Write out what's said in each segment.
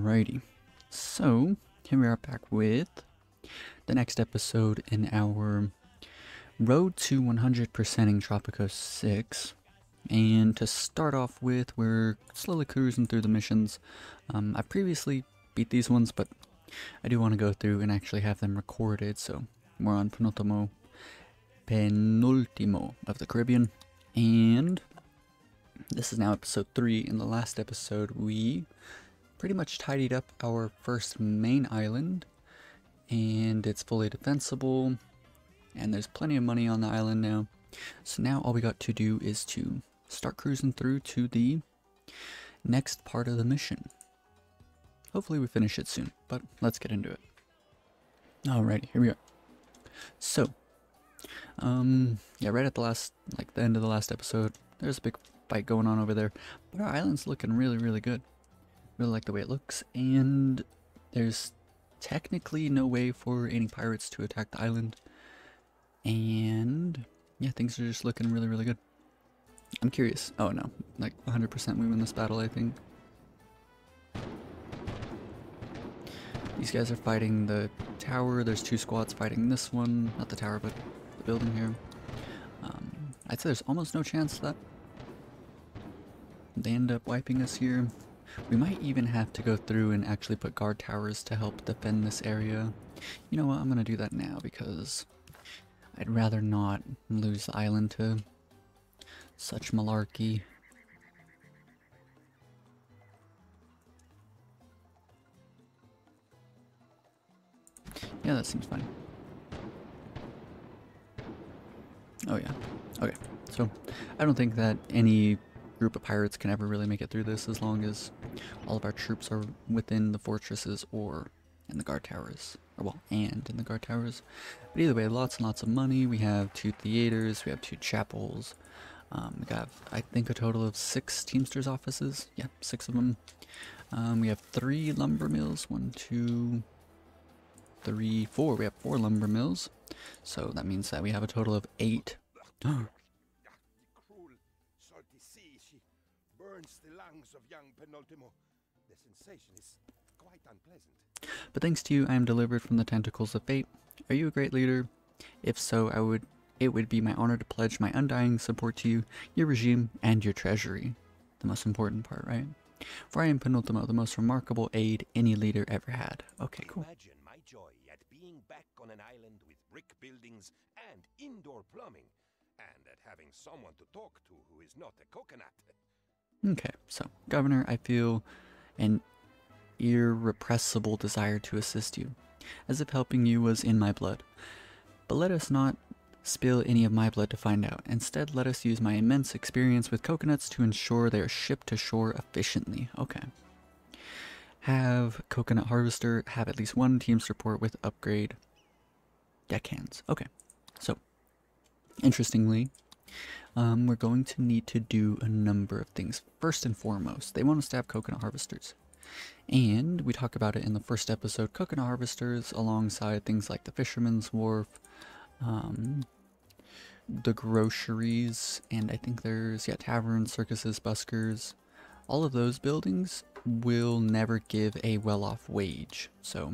Alrighty, so here we are back with the next episode in our road to 100%ing Tropico 6. And to start off with, we're slowly cruising through the missions. I previously beat these ones, but I do want to go through and actually have them recorded, so we're on Penultimo of the Caribbean. And this is now episode 3. In the last episode, we pretty much tidied up our first main island, and it's fully defensible, and there's plenty of money on the island now. So now all we got to do is to start cruising through to the next part of the mission. Hopefully we finish it soon, but let's get into it. Alrighty, here we are. So, yeah, right at the end of the last episode, there's a big fight going on over there, but our island's looking really good. Really like the way it looks, and there's technically no way for any pirates to attack the island, and yeah, things are just looking really good. I'm curious. Oh no, like 100% we win this battle, I think. These guys are fighting the tower. There's 2 squads fighting this one, not the tower but the building here. I'd say there's almost no chance that they end up wiping us here. We might even have to go through and actually put guard towers to help defend this area. You know what, I'm gonna do that now because I'd rather not lose the island to such malarkey. Yeah, that seems fine. Oh yeah, okay. So, I don't think that any group of pirates can ever really make it through this as long as all of our troops are within the fortresses or in the guard towers. Or well, and in the guard towers. But either way, lots and lots of money. We have 2 theaters, we have 2 chapels. We got, I think, a total of 6 Teamsters offices. Yeah, 6 of them. We have 3 lumber mills. 1, 2, 3, 4. We have 4 lumber mills. So that means that we have a total of 8. The cruel, salty sea, she burns the lungs of young Penultimo. The sensation is quite unpleasant. But thanks to you, I am delivered from the tentacles of fate. Are you a great leader? If so, it would be my honor to pledge my undying support to you, your regime, and your treasury. The most important part, right? For I am Penultimo, the most remarkable aide any leader ever had. Okay, cool. Imagine my joy at being back on an island with brick buildings and indoor plumbing, and at having someone to talk to who is not a coconut. Okay, so, Governor, I feel an irrepressible desire to assist you, as if helping you was in my blood. But let us not spill any of my blood to find out. Instead, let us use my immense experience with coconuts to ensure they are shipped to shore efficiently. Okay. Have coconut harvester, have at least 1 team support with upgrade deckhands. Okay, so, interestingly, we're going to need to do a number of things. First and foremost, they want us to have coconut harvesters. And we talk about it in the first episode, coconut harvesters alongside things like the fisherman's wharf, the groceries, and I think there's, yeah, taverns, circuses, buskers. All of those buildings will never give a well-off wage. So,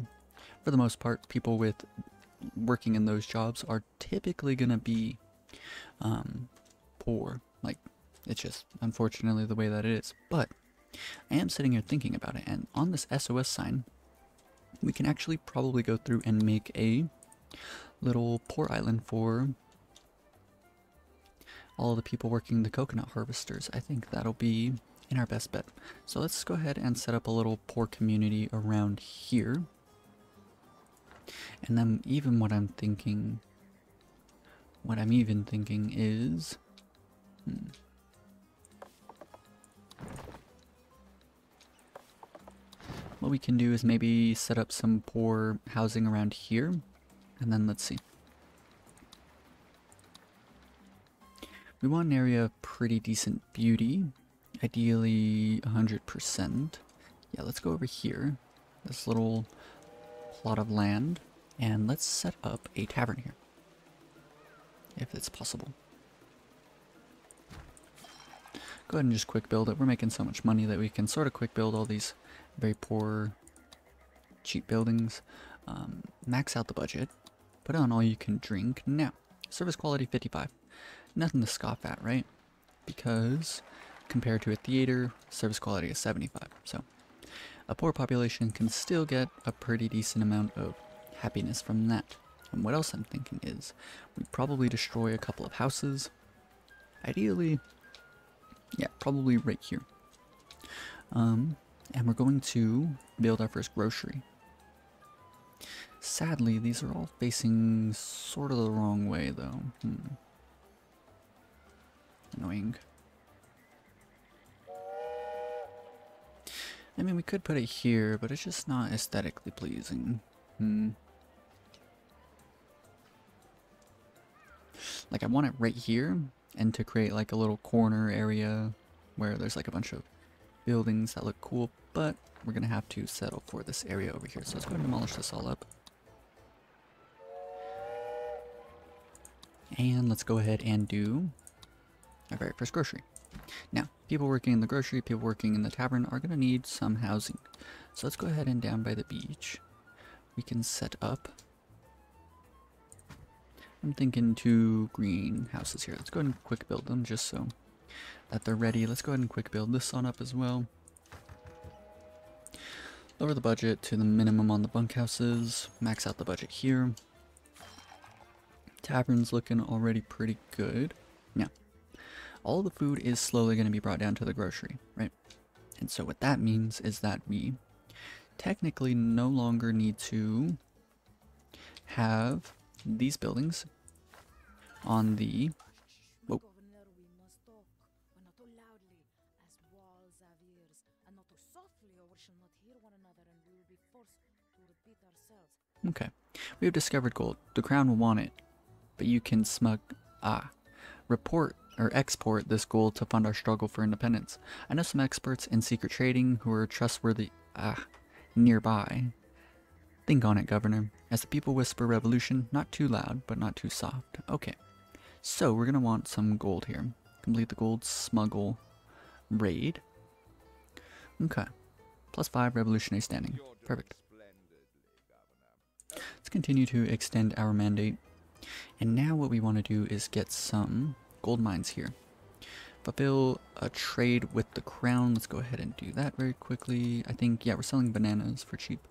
for the most part, people with working in those jobs are typically gonna be poor. Like, it's just unfortunately the way that it is. But I am sitting here thinking about it, and on this SOS sign, we can actually probably go through and make a little poor island for all the people working the coconut harvesters. I think that'll be in our best bet. So let's go ahead and set up a little poor community around here. And then even what I'm even thinking is, what we can do is maybe set up some poor housing around here, and then let's see. We want an area of pretty decent beauty, ideally 100%. Yeah, let's go over here, this little plot of land, and let's set up a tavern here, if it's possible. Go ahead and just quick build it. We're making so much money that we can sort of quick build all these very poor cheap buildings, max out the budget, put on all you can drink. Now, service quality 55. Nothing to scoff at, right? Because compared to a theater, service quality is 75. So a poor population can still get a pretty decent amount of happiness from that. And what else I'm thinking is we probably destroy a couple of houses. Ideally, yeah, probably right here. And we're going to build our first grocery. Sadly, these are all facing sort of the wrong way, though. Annoying. I mean, we could put it here, but it's just not aesthetically pleasing. Like, I want it right here, and to create like a little corner area where there's like a bunch of buildings that look cool, but we're gonna have to settle for this area over here. So let's go ahead and demolish this all up. And let's go ahead and do our very first grocery. Now, people working in the grocery, people working in the tavern are gonna need some housing. So let's go ahead and down by the beach, we can set up, I'm thinking 2 greenhouses here. Let's go ahead and quick build them just so that they're ready. Let's go ahead and quick build this on up as well. Lower the budget to the minimum on the bunkhouses. Max out the budget here. Tavern's looking already pretty good. Now, all the food is slowly going to be brought down to the grocery, right? And so what that means is that we technically no longer need to have these buildings on the Okay, we have discovered gold. The crown will want it, but you can report or export this gold to fund our struggle for independence. I know some experts in secret trading who are trustworthy nearby. Think on it, Governor. As the people whisper revolution, not too loud, but not too soft. Okay, so we're gonna want some gold here. Complete the gold smuggle raid. Okay, +5 revolutionary standing. Perfect. Let's continue to extend our mandate. And now what we want to do is get some gold mines here. Fulfill a trade with the crown. Let's go ahead and do that very quickly. I think, yeah, we're selling bananas for cheap.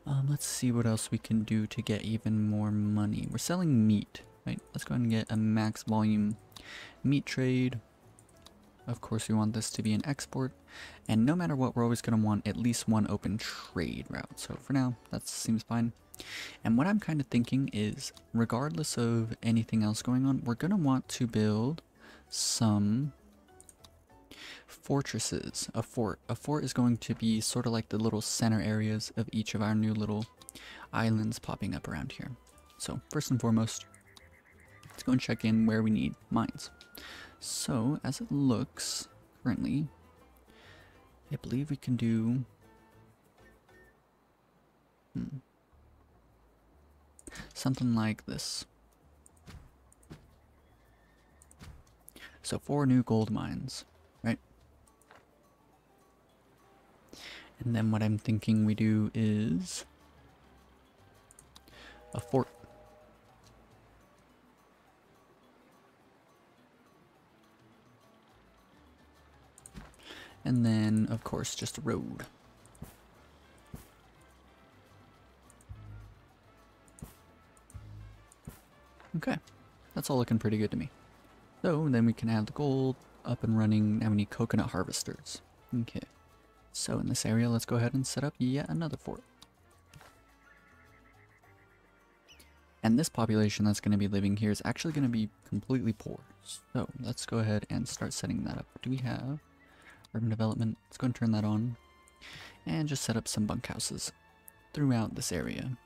Let's see what else we can do to get even more money. We're selling meat, right? Let's go ahead and get a max volume meat trade. Of course, we want this to be an export. And no matter what, we're always going to want at least one open trade route. So for now, that seems fine. And what I'm kind of thinking is, regardless of anything else going on, we're going to want to build some fortresses. A fort is going to be sort of like the little center areas of each of our new little islands popping up around here. So first and foremost, let's go and check in where we need mines. So as it looks currently, I believe we can do something like this. So 4 new gold mines, right? And then what I'm thinking we do is a fort. And then, of course, just a road. Okay, that's all looking pretty good to me. So then we can have the gold up and running. Now we need coconut harvesters. Okay, so in this area, let's go ahead and set up yet another fort. And this population that's going to be living here is actually going to be completely poor. So let's go ahead and start setting that up. Do we have urban development? Let's go and turn that on. And just set up some bunkhouses throughout this area.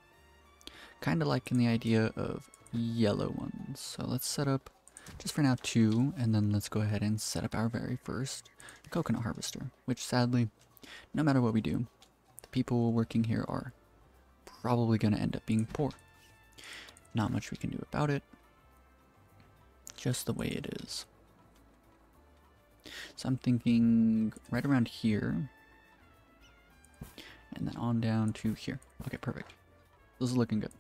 Kind of liking the idea of yellow ones. So let's set up, just for now, 2. And then let's go ahead and set up our very first coconut harvester. Which sadly, no matter what we do, the people working here are probably going to end up being poor. Not much we can do about it. Just the way it is. So I'm thinking right around here. And then on down to here. Okay, perfect. This is looking good.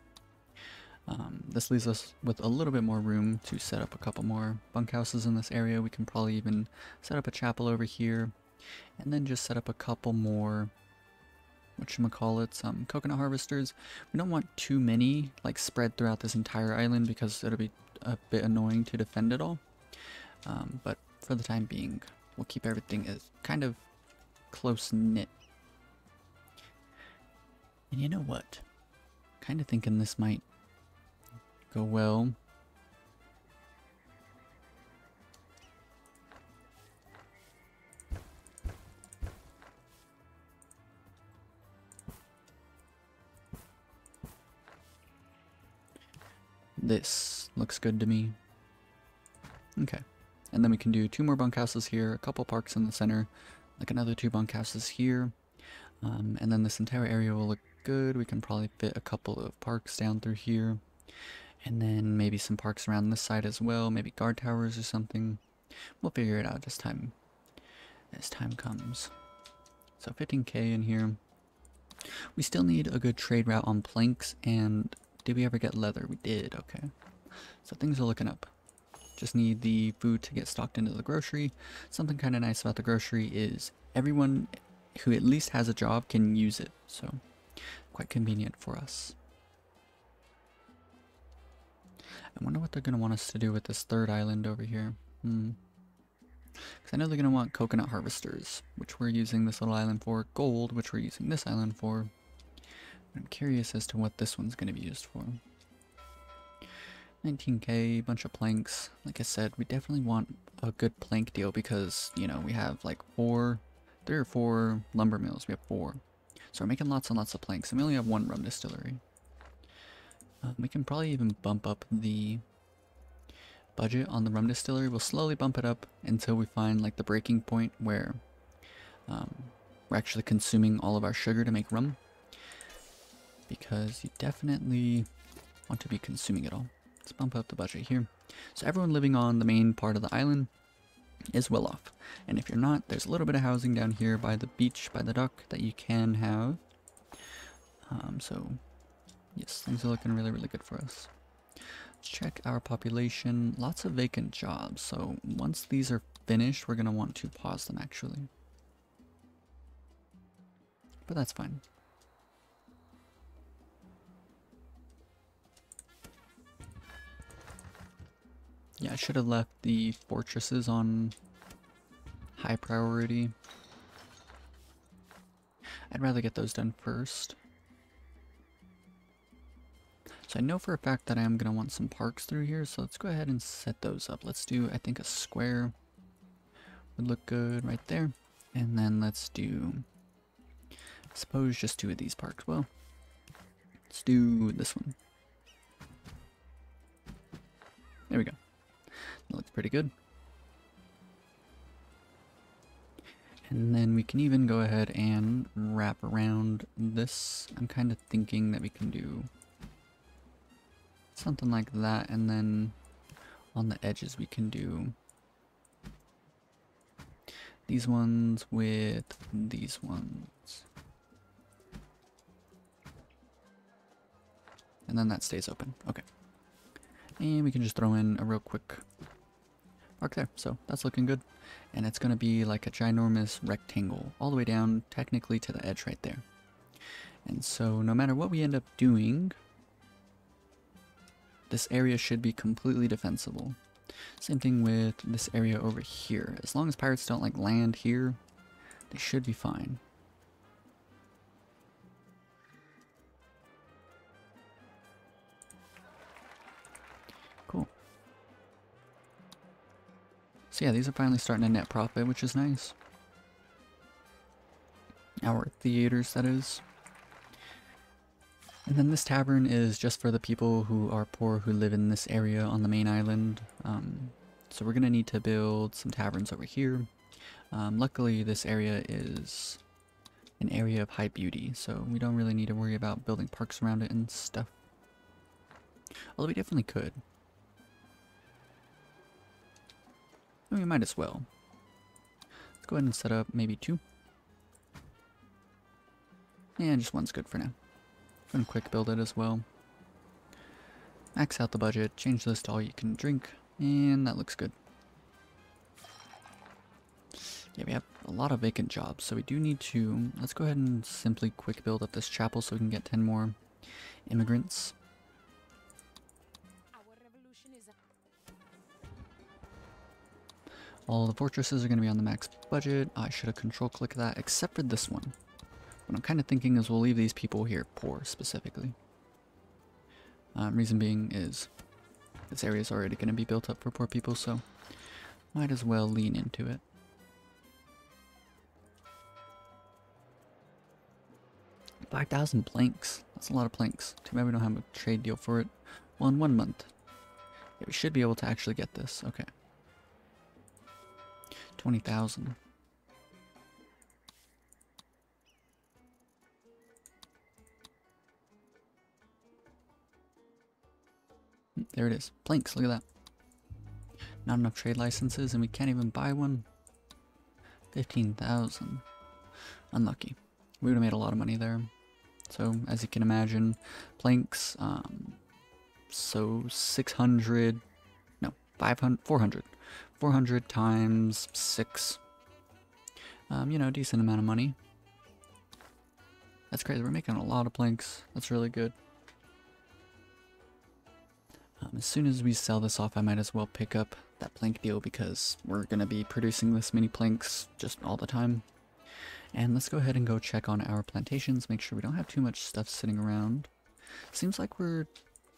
This leaves us with a little bit more room to set up a couple more bunkhouses in this area. We can probably even set up a chapel over here, and then just set up a couple more, whatchamacallits, coconut harvesters. We don't want too many like spread throughout this entire island because it'll be a bit annoying to defend it all. But for the time being, we'll keep everything as kind of close knit. And you know what? Kind of thinking this might go well. This looks good to me. Okay. And then we can do 2 more bunkhouses here, a couple parks in the center, like another 2 bunkhouses here. And then this entire area will look good. We can probably fit a couple of parks down through here. And then maybe some parks around this side as well, maybe guard towers or something. We'll figure it out as time comes. So 15k in here. We still need a good trade route on planks, and did we ever get leather? We did, okay. So things are looking up. Just need the food to get stocked into the grocery. Something kind of nice about the grocery is everyone who at least has a job can use it, so quite convenient for us. I wonder what they're going to want us to do with this third island over here. Because I know they're going to want coconut harvesters, which we're using this little island for. Gold, which we're using this island for. But I'm curious as to what this one's going to be used for. 19k, bunch of planks. Like I said, we definitely want a good plank deal because, you know, we have like 3 or 4 lumber mills. We have 4. So we're making lots and lots of planks, and we only have 1 rum distillery. We can probably even bump up the budget on the rum distillery. We'll slowly bump it up until we find like the breaking point where we're actually consuming all of our sugar to make rum. Because you definitely want to be consuming it all. Let's bump up the budget here. So everyone living on the main part of the island is well off. And if you're not, there's a little bit of housing down here by the beach, by the dock that you can have. So yes, things are looking really, really good for us. Let's check our population. Lots of vacant jobs. So once these are finished, we're going to want to pause them actually. But that's fine. Yeah, I should have left the fortresses on high priority. I'd rather get those done first. So I know for a fact that I am going to want some parks through here, so let's go ahead and set those up. Let's do, I think, a square would look good right there. And then let's do, I suppose, just 2 of these parks. Well, let's do this one. There we go. That looks pretty good. And then we can even go ahead and wrap around this. I'm kind of thinking that we can do something like that, and then on the edges we can do these ones with these ones. And then that stays open. Okay. And we can just throw in a real quick arc there. So that's looking good. And it's going to be like a ginormous rectangle all the way down technically to the edge right there. And so no matter what we end up doing, this area should be completely defensible. Same thing with this area over here. As long as pirates don't like land here, they should be fine. Cool. So yeah, these are finally starting to net profit, which is nice. Our theaters, that is. And then this tavern is just for the people who are poor who live in this area on the main island. So we're going to need to build some taverns over here. Luckily this area is an area of high beauty, so we don't really need to worry about building parks around it and stuff. Although we definitely could. And we might as well. Let's go ahead and set up maybe 2. And just one's good for now. I'm gonna quick build it as well. Max out the budget, change this to all you can drink, and that looks good. Yeah, we have a lot of vacant jobs, so we do need to... Let's go ahead and simply quick build up this chapel so we can get 10 more immigrants. All the fortresses are going to be on the max budget. I should have control clicked that, except for this one. What I'm kind of thinking is we'll leave these people here poor, specifically. Reason being is this area is already going to be built up for poor people, so might as well lean into it. $5,000 planks. That's a lot of planks. Too bad we don't have a trade deal for it. Well, in 1 month. Yeah, we should be able to actually get this. Okay. 20,000. There it is. Planks, look at that. Not enough trade licenses and we can't even buy one. 15,000. Unlucky. We would have made a lot of money there. So, as you can imagine, planks, so 600, no, 500, 400. 400 times 6. You know, decent amount of money. That's crazy. We're making a lot of planks. That's really good. As soon as we sell this off, I might as well pick up that plank deal because we're going to be producing this many planks just all the time. And let's go ahead and go check on our plantations, make sure we don't have too much stuff sitting around. Seems like we're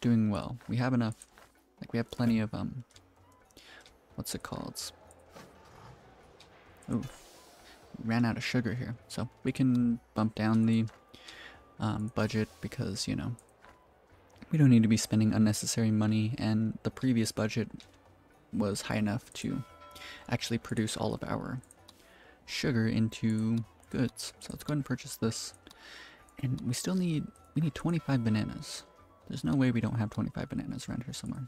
doing well. We have enough, like we have plenty of, what's it called? Ooh, ran out of sugar here. So we can bump down the budget because, you know, we don't need to be spending unnecessary money, and the previous budget was high enough to actually produce all of our sugar into goods. So let's go ahead and purchase this. And we still need, we need 25 bananas. There's no way we don't have 25 bananas around here somewhere.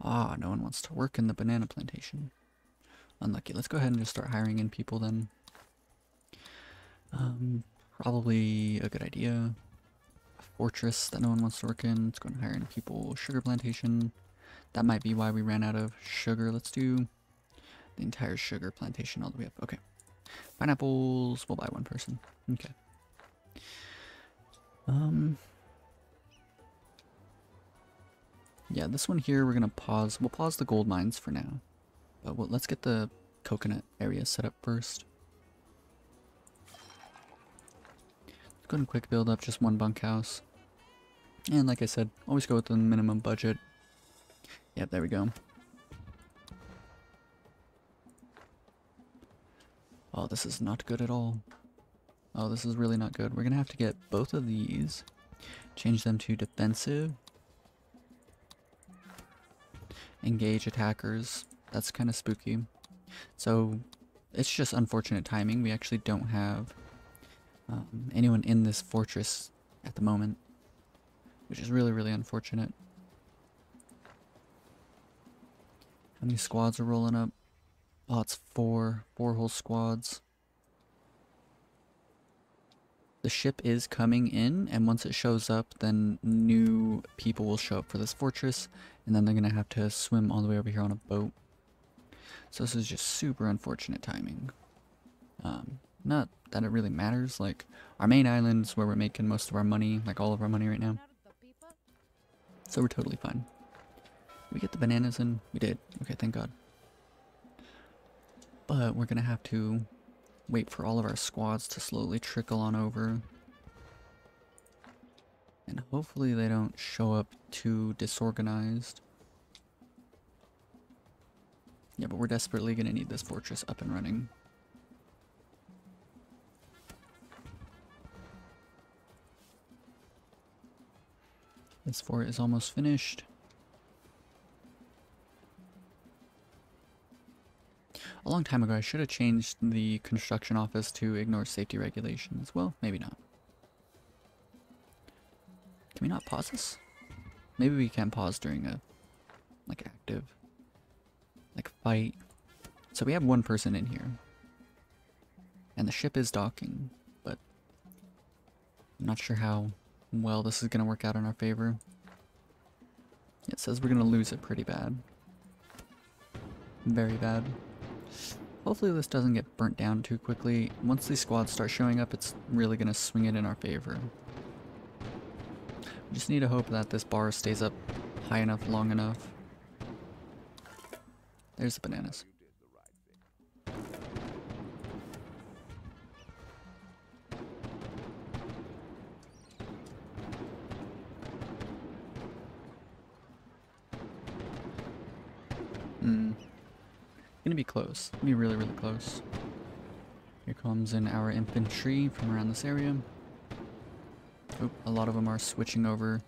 Ah, no one wants to work in the banana plantation. Unlucky. Let's go ahead and just start hiring in people then. Probably a good idea. A fortress that no one wants to work in. Let's go and hire in people. Sugar plantation. That might be why we ran out of sugar. Let's do the entire sugar plantation all the way up. Okay. Pineapples. We'll buy one person. Okay. Yeah, this one here we're gonna pause. We'll pause the gold mines for now. But let's get the coconut area set up first. Let's go ahead and quick build up just one bunkhouse. And like I said, always go with the minimum budget. Yep, there we go. Oh, this is not good at all. Oh, this is really not good. We're gonna have to get both of these. Change them to defensive. Engage attackers. That's kind of spooky. So, it's just unfortunate timing. We actually don't have anyone in this fortress at the moment. Which is really, really unfortunate. How many squads are rolling up? Oh, it's 4 whole squads. The ship is coming in, and once it shows up, then new people will show up for this fortress, and then they're going to have to swim all the way over here on a boat. So this is just super unfortunate timing. Not that it really matters, like, our main island's where we're making most of our money, like all of our money right now. So we're totally fine. Did we get the bananas in? We did. Okay, thank God. But we're going to have to wait for all of our squads to slowly trickle on over. And hopefully they don't show up too disorganized. Yeah, but we're desperately going to need this fortress up and running. This fort is almost finished. A long time ago, I should have changed the construction office to ignore safety regulations. Well, maybe not. Can we not pause this? Maybe we can pause during a, like, active, like, fight. So we have one person in here. And the ship is docking, but I'm not sure how well this is going to work out in our favor. It says we're going to lose it pretty bad. Very bad. Hopefully this doesn't get burnt down too quickly. Once these squads start showing up, it's really going to swing it in our favor. We just need to hope that this bar stays up high enough, long enough. There's the bananas. Gonna be close. Gonna be really, really close. Here comes in our infantry from around this area. Oh, a lot of them are switching over.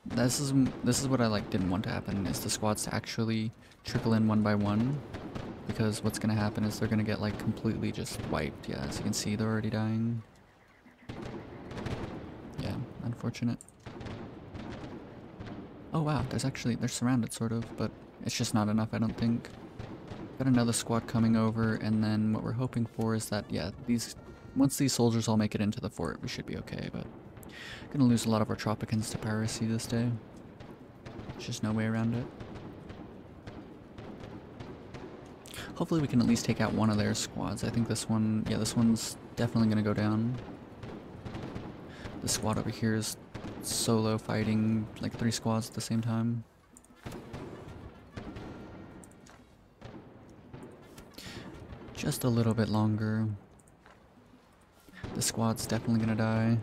This is what I didn't want to happen, is the squads to actually trickle in one by one, because what's gonna happen is they're gonna get completely just wiped. Yeah, as you can see, they're already dying. Yeah, unfortunate. Oh wow, they're surrounded sort of, but it's just not enough, I don't think. Got another squad coming over, and then what we're hoping for is that, yeah, once these soldiers all make it into the fort, we should be okay, but gonna lose a lot of our Tropicans to piracy this day. There's just no way around it. Hopefully we can at least take out one of their squads. I think this one, yeah, this one's definitely gonna go down. The squad over here is solo fighting 3 squads at the same time. Just a little bit longer. The squad's definitely gonna die.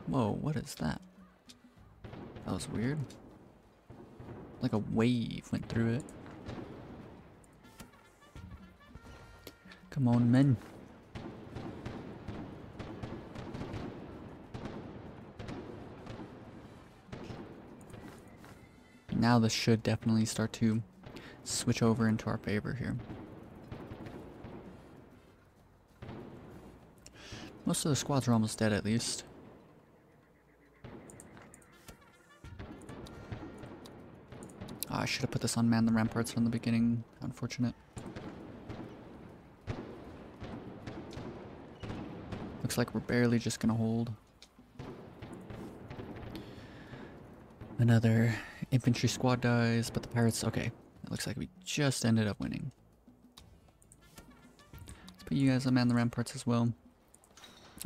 Whoa, what is that? That was weird. Like a wave went through it. Come on, men. Now this should definitely start to switch over into our favor here. Most of the squads are almost dead at least. Oh, I should have put this on man the ramparts from the beginning. Unfortunate. Looks like we're barely just gonna hold. Another infantry squad dies, but the pirates, okay. It looks like we just ended up winning. Let's put you guys on man the ramparts as well.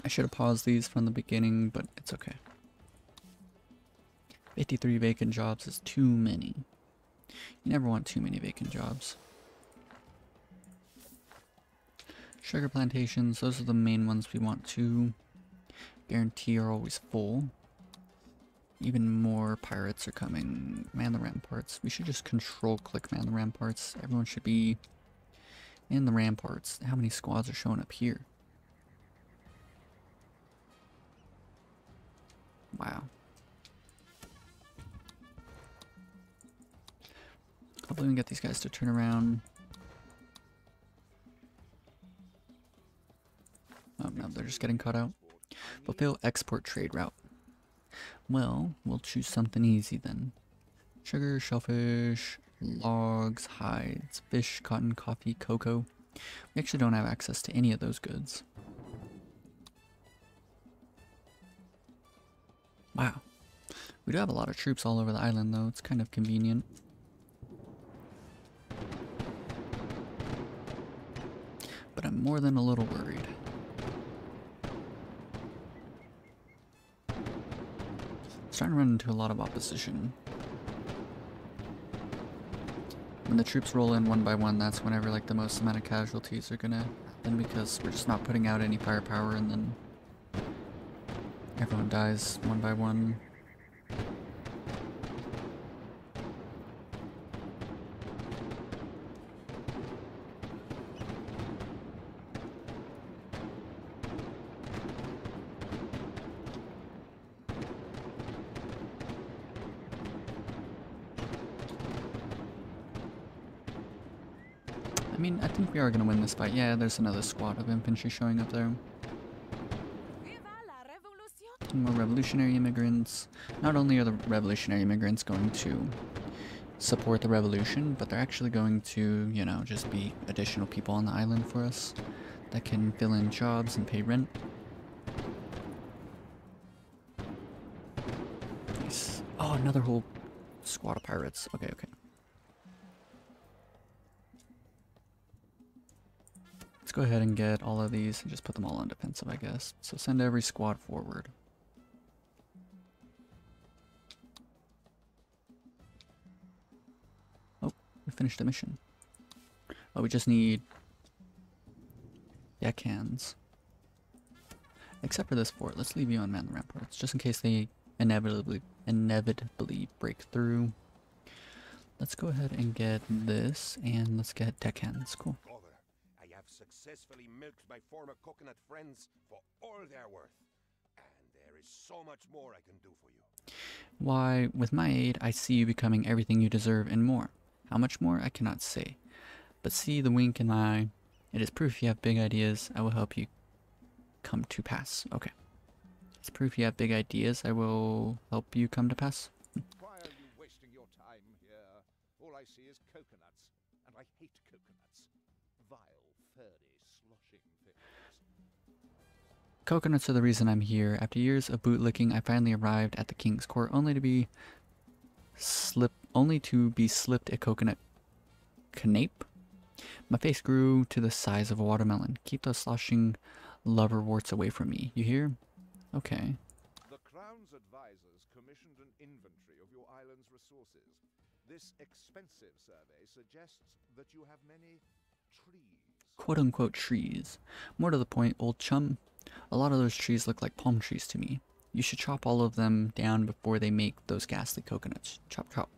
I should have paused these from the beginning, but it's okay. 53 vacant jobs is too many. You never want too many vacant jobs. Sugar plantations, those are the main ones we want to guarantee are always full. Even more pirates are coming. Man the ramparts. We should just control click man the ramparts. Everyone should be in the ramparts. How many squads are showing up here? Wow. Hopefully we can get these guys to turn around. Oh no, they're just getting caught out. Fulfill export trade route. Well, we'll choose something easy then. Sugar, shellfish, logs, hides, fish, cotton, coffee, cocoa. We actually don't have access to any of those goods. Wow. We do have a lot of troops all over the island though, it's kind of convenient. But I'm more than a little worried. Starting to run into a lot of opposition. When the troops roll in one by one, that's whenever the most amount of casualties are gonna happen, because we're just not putting out any firepower, and then everyone dies one by one. I mean, I think we are going to win this fight. Yeah, there's another squad of infantry showing up there. More revolutionary immigrants. Not only are the revolutionary immigrants going to support the revolution, but they're actually going to, you know, just be additional people on the island for us. that can fill in jobs and pay rent. Nice. Oh, another whole squad of pirates. Okay, okay. Let's go ahead and get all of these and just put them all on defensive, I guess. So send every squad forward. Oh, we finished the mission. Oh, we just need deckhands. Except for this fort. Let's leave you on man the ramparts, just in case they inevitably break through. Let's go ahead and get this, and let's get deckhands. Cool. I have successfully milked my former coconut friends for all they're worth, and there is so much more I can do for you. Why, with my aid, I see you becoming everything you deserve and more. How much more, I cannot say. But see the wink in my eye. It is proof you have big ideas. I will help you come to pass. Okay. It's proof you have big ideas. I will help you come to pass. Why are you wasting your time here? All I see is coconuts, and I hate coconuts. Vile, furry, sloshing things. Coconuts are the reason I'm here. After years of bootlicking, I finally arrived at the king's court, only to be slipped a coconut canape. My face grew to the size of a watermelon. Keep those sloshing loverworts away from me. You hear? Okay. The Crown's advisors commissioned an inventory of your island's resources. This expensive survey suggests that you have many trees. Quote-unquote trees. More to the point, old chum. A lot of those trees look like palm trees to me. You should chop all of them down before they make those ghastly coconuts. Chop, chop.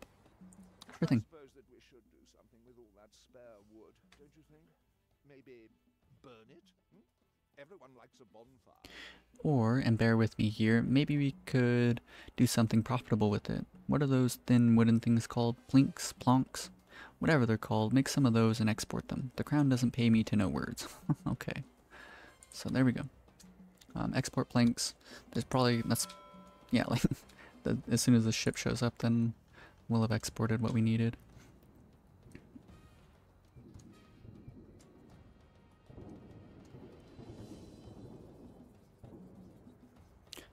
Sure thing. I suppose that we should do something with all that spare wood, don't you think? Maybe burn it? Everyone likes a bonfire. Or, and bear with me here, maybe we could do something profitable with it. What are those thin wooden things called? Plinks? Plonks? Whatever they're called. Make some of those and export them. The crown doesn't pay me to know words. Okay. So there we go. Export planks. There's probably, yeah, like, as soon as the ship shows up, then we'll have exported what we needed.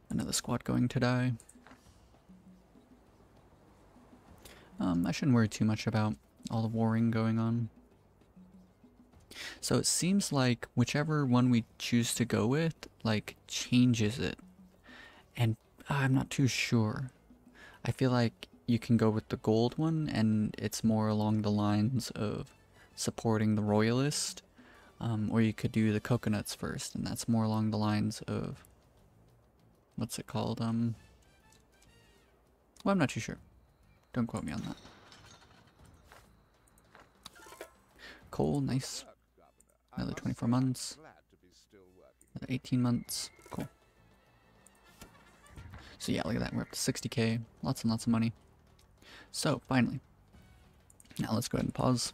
Another squad going to die. I shouldn't worry too much about all the warring going on. So it seems like whichever one we choose to go with, like, changes it. And I'm not too sure. I feel like you can go with the gold one, and it's more along the lines of supporting the royalist. Or you could do the coconuts first, and that's more along the lines of... what's it called? Well, I'm not too sure. Don't quote me on that. Coal, nice. Another 24 months. Another 18 months. Cool. So yeah, look at that. We're up to 60k. Lots and lots of money. So, finally. Now let's go ahead and pause.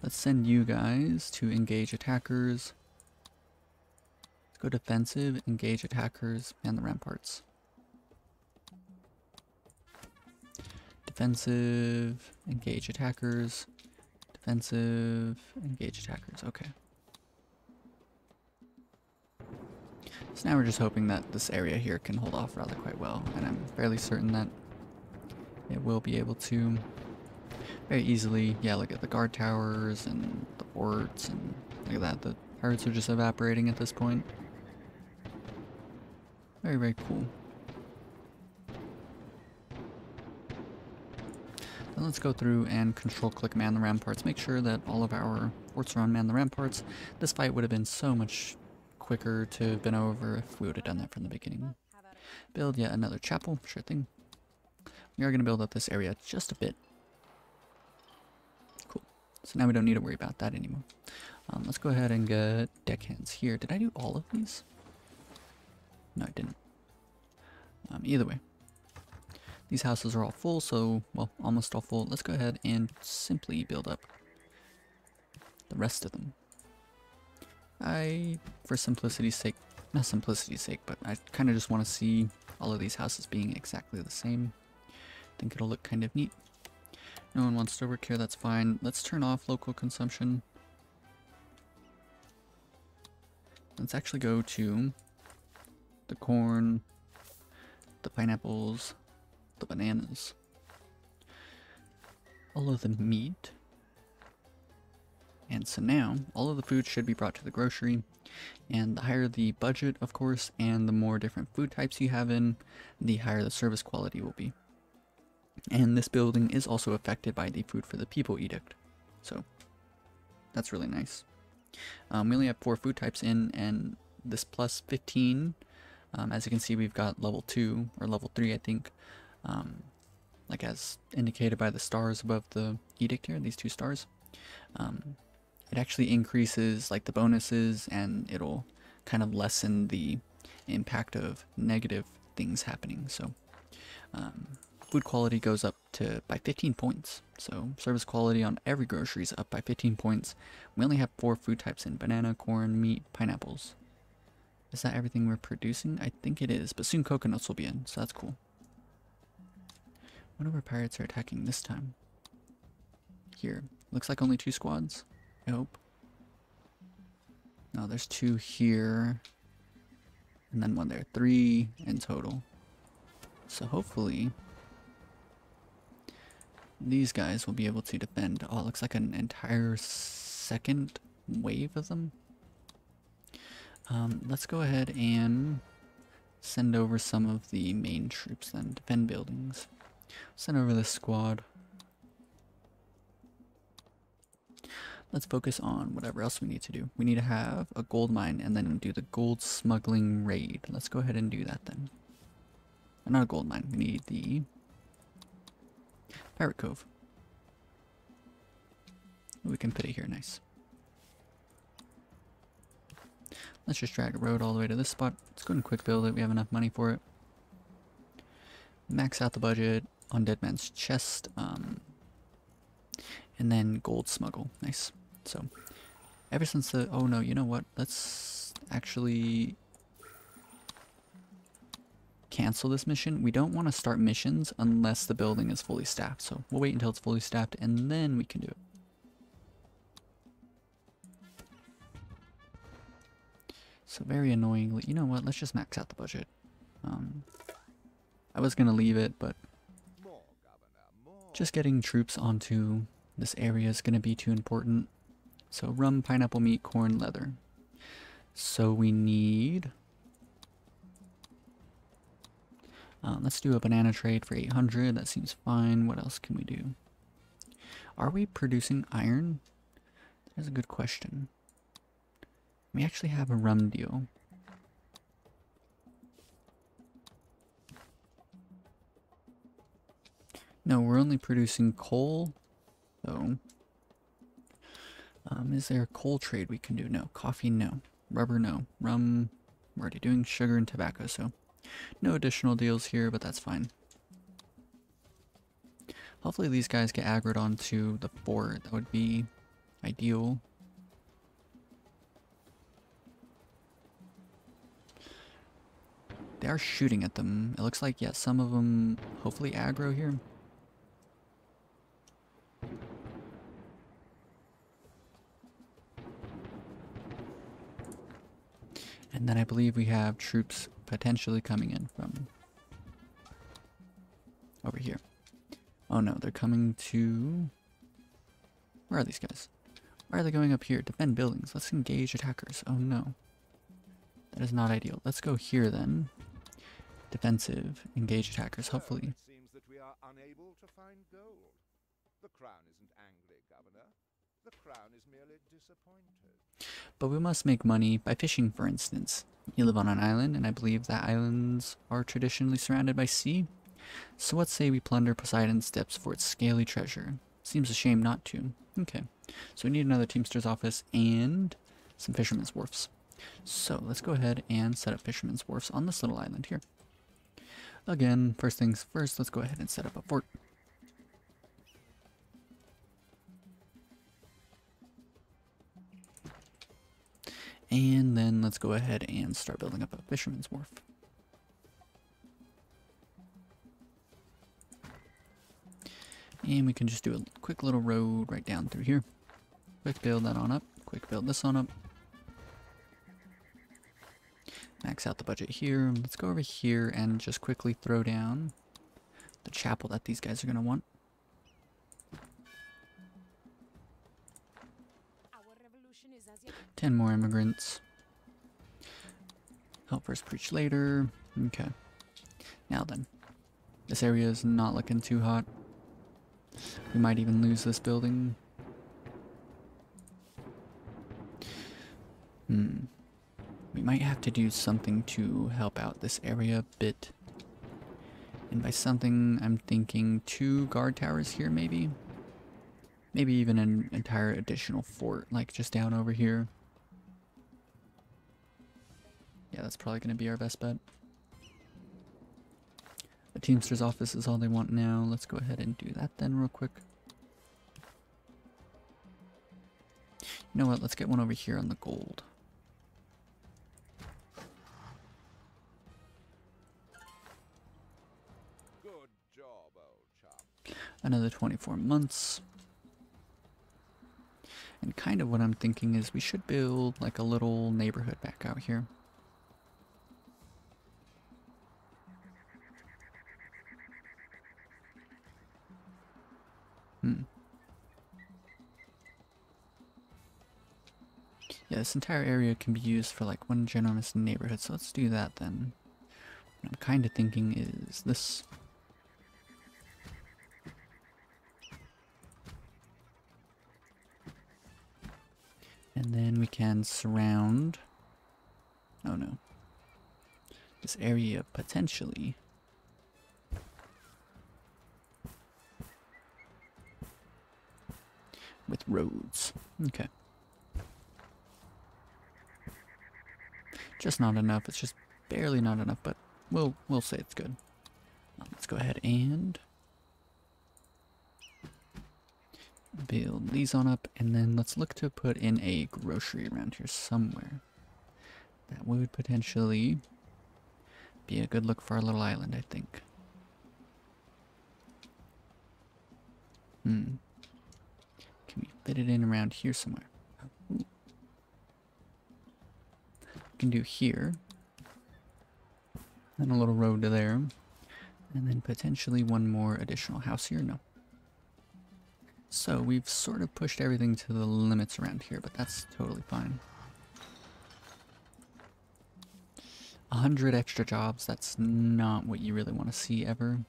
Let's send you guys to engage attackers. Let's go defensive, engage attackers, and the ramparts. Defensive, engage attackers. Defensive, engage attackers. Okay. So now we're just hoping that this area here can hold off rather quite well, and I'm fairly certain that it will be able to very easily. Yeah, look at the guard towers and the forts, and look at that. The pirates are just evaporating at this point. Very, very cool. Then let's go through and control-click man the ramparts. Make sure that all of our forts are on man the ramparts. This fight would have been so much quicker to have been over if we would have done that from the beginning. Build yet another chapel. Sure thing. We are going to build up this area just a bit. Cool. So now we don't need to worry about that anymore. Let's go ahead and get deckhands here. Did I do all of these? No, I didn't. Either way. These houses are all full, so, well, almost all full. Let's go ahead and simply build up the rest of them. For simplicity's sake, not simplicity's sake, but I kind of just want to see all of these houses being exactly the same. I think it'll look kind of neat. No one wants to work here, that's fine. Let's turn off local consumption. let's actually go to the corn, the pineapples, the bananas, all of the meat. And so now, all of the food should be brought to the grocery, and the higher the budget, of course, and the more different food types you have in, the higher the service quality will be. And this building is also affected by the Food for the People edict, so that's really nice. We only have 4 food types in, and this plus 15, as you can see, we've got level 2, or level 3, I think, like as indicated by the stars above the edict here, these 2 stars. It actually increases like the bonuses, and it'll kind of lessen the impact of negative things happening. So food quality goes up by 15 points. So service quality on every grocery is up by 15 points. We only have 4 food types in: banana, corn, meat, pineapples. Is that everything we're producing? I think it is, but soon coconuts will be in, so that's cool. Wonder where pirates are attacking this time. Here. Looks like only 2 squads. I hope. No, there's 2 here. And then 1 there. 3 in total. So hopefully these guys will be able to defend. Oh, it looks like an entire second wave of them. Let's go ahead and send over some of the main troops then. Defend buildings. Send over this squad. Let's focus on whatever else we need to do. We need to have a gold mine and then do the gold smuggling raid. Let's go ahead and do that then. Not a gold mine. We need the Pirate Cove. We can put it here. Nice. Let's just drag a road all the way to this spot. Let's go and quick build it. We have enough money for it. Max out the budget on Dead Man's Chest. And then gold smuggle. Nice. So, ever since the... Oh no, you know what? Let's actually cancel this mission. We don't want to start missions unless the building is fully staffed. So, we'll wait until it's fully staffed and then we can do it. So, very annoyingly... You know what? Let's just max out the budget. I was going to leave it, but just getting troops onto this area is going to be too important. So rum, pineapple, meat, corn, leather. So we need... let's do a banana trade for 800. That seems fine. What else can we do? Are we producing iron? That's a good question. We actually have a rum deal. No, we're only producing coal. So, is there a coal trade we can do? No. Coffee, no. Rubber, no. Rum, we're already doing. Sugar and tobacco, so no additional deals here, but that's fine. Hopefully these guys get aggroed onto the fort. That would be ideal. They are shooting at them. It looks like, yeah, some of them hopefully aggro here. And then I believe we have troops potentially coming in from over here. Oh no, they're coming to... Where are these guys? Why are they going up here? Defend buildings. Let's engage attackers. Oh no. That is not ideal. Let's go here then. Defensive. Engage attackers, hopefully. It seems that we are unable to find gold. The Crown isn't angry, Governor. The Crown is merely disappointed. But we must make money by fishing, for instance. You live on an island, and I believe that islands are traditionally surrounded by sea. So let's say we plunder Poseidon's Steps for its scaly treasure. Seems a shame not to. Okay, so we need another Teamster's office and some Fisherman's Wharfs. So let's go ahead and set up Fisherman's Wharfs on this little island here. Again, first things first, let's go ahead and set up a fort. And then let's go ahead and start building up a Fisherman's Wharf. And we can just do a quick little road right down through here. Quick build that on up. Quick build this on up. max out the budget here. Let's go over here and just quickly throw down the chapel that these guys are going to want. Our revolution is as yet 10 more immigrants. Help first, preach later. Okay. Now then. This area is not looking too hot. We might even lose this building. We might have to do something to help out this area a bit. And by something, I'm thinking 2 guard towers here, maybe? Maybe even an entire additional fort, like just down over here. Yeah, that's probably going to be our best bet. The Teamster's office is all they want now. Let's go ahead and do that then real quick. You know what? Let's get one over here on the gold. Good job, old chap. Another 24 months. And kind of what I'm thinking is we should build like a little neighborhood back out here. Yeah, this entire area can be used for like one ginormous neighborhood, so let's do that then. What I'm kind of thinking is this. And then we can surround, oh no, this area potentially with roads. Okay. Just not enough. It's just barely not enough, but we'll say it's good. Let's go ahead and build these on up, and then let's look to put in a grocery around here somewhere. That would potentially be a good look for our little island, I think. Can we fit it in around here somewhere? Ooh. We can do here. Then a little road to there. And then potentially one more additional house here. No. So we've sort of pushed everything to the limits around here, but that's totally fine. 100 extra jobs, that's not what you really want to see ever.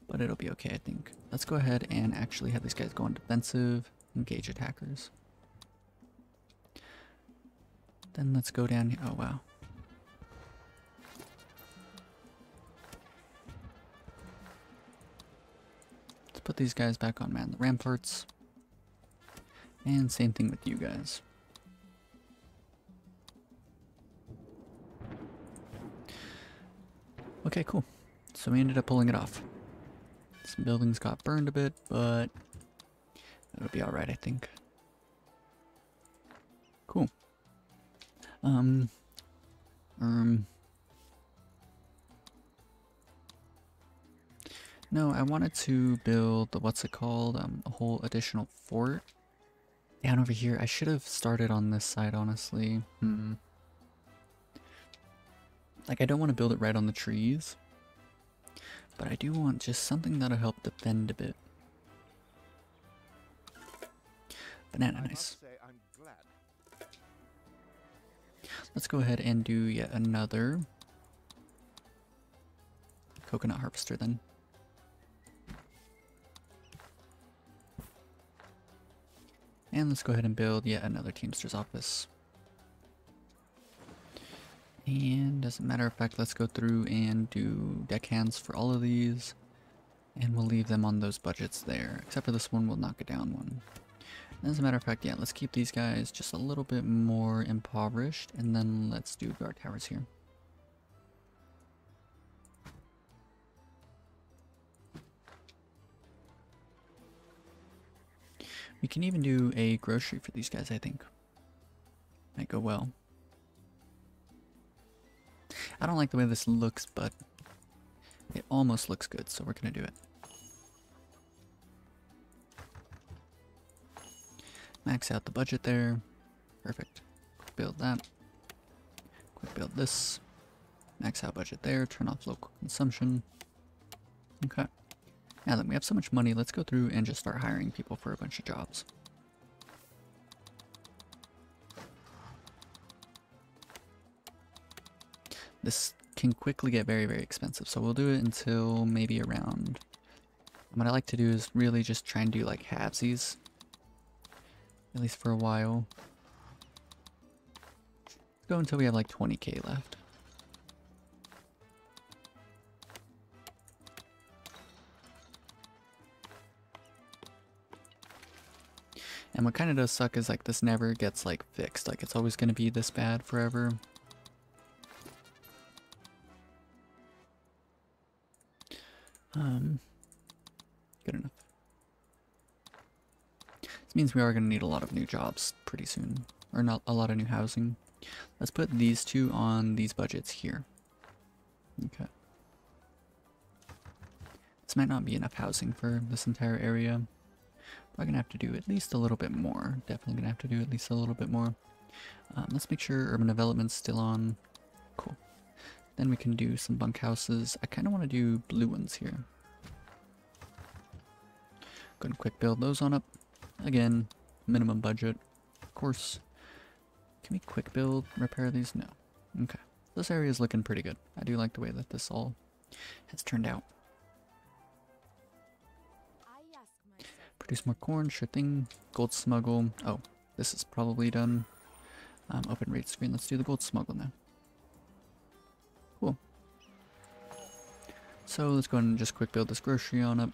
But it'll be okay, I think. Let's go ahead and actually have these guys go on defensive, engage attackers. Then let's go down here. Oh, wow. Let's put these guys back on man the ramparts. And same thing with you guys. Okay, cool. So we ended up pulling it off. Some buildings got burned a bit, but it'll be alright, I think. Cool. No, I wanted to build the, what's it called? A whole additional fort down over here. I should have started on this side, honestly. Like, I don't want to build it right on the trees, but I do want just something that'll help defend a bit. Banana, nice. Let's go ahead and do yet another coconut harvester then. And let's go ahead and build yet another Teamster's office. And as a matter of fact, let's go through and do deckhands for all of these. And we'll leave them on those budgets there. Except for this one, we'll knock it down one. And as a matter of fact, yeah, let's keep these guys just a little bit more impoverished. And then let's do guard towers here. We can even do a grocery for these guys, I think. Might go well. I don't like the way this looks, but it almost looks good, so we're gonna do it. Max out the budget there. Perfect. Quick build that. Quick quick build this. Max out budget there, turn off local consumption. Okay. Now that we have so much money, let's go through and just start hiring people for a bunch of jobs. This can quickly get very, very expensive, so we'll do it until maybe around... What I like to do is really just try and do like halvesies, at least for a while. Let's go until we have like 20k left. And what kind of does suck is like this never gets like fixed, like it's always going to be this bad forever. Good enough. This means we are going to need a lot of new jobs pretty soon, or not a lot of new housing. Let's put these two on these budgets here. Okay. This might not be enough housing for this entire area. We're gonna have to do at least a little bit more. Definitely gonna have to do at least a little bit more. Let's make sure urban development's still on. Cool. Then we can do some bunkhouses. I kind of want to do blue ones here. Go and quick build those on up. Again, minimum budget. Of course. Can we quick build, repair these? No. Okay. This area is looking pretty good. I do like the way that this all has turned out. Produce more corn, sure thing. Gold smuggle. Oh, this is probably done. Open rate screen. Let's do the gold smuggle now. Cool. So let's go ahead and just quick build this grocery on up.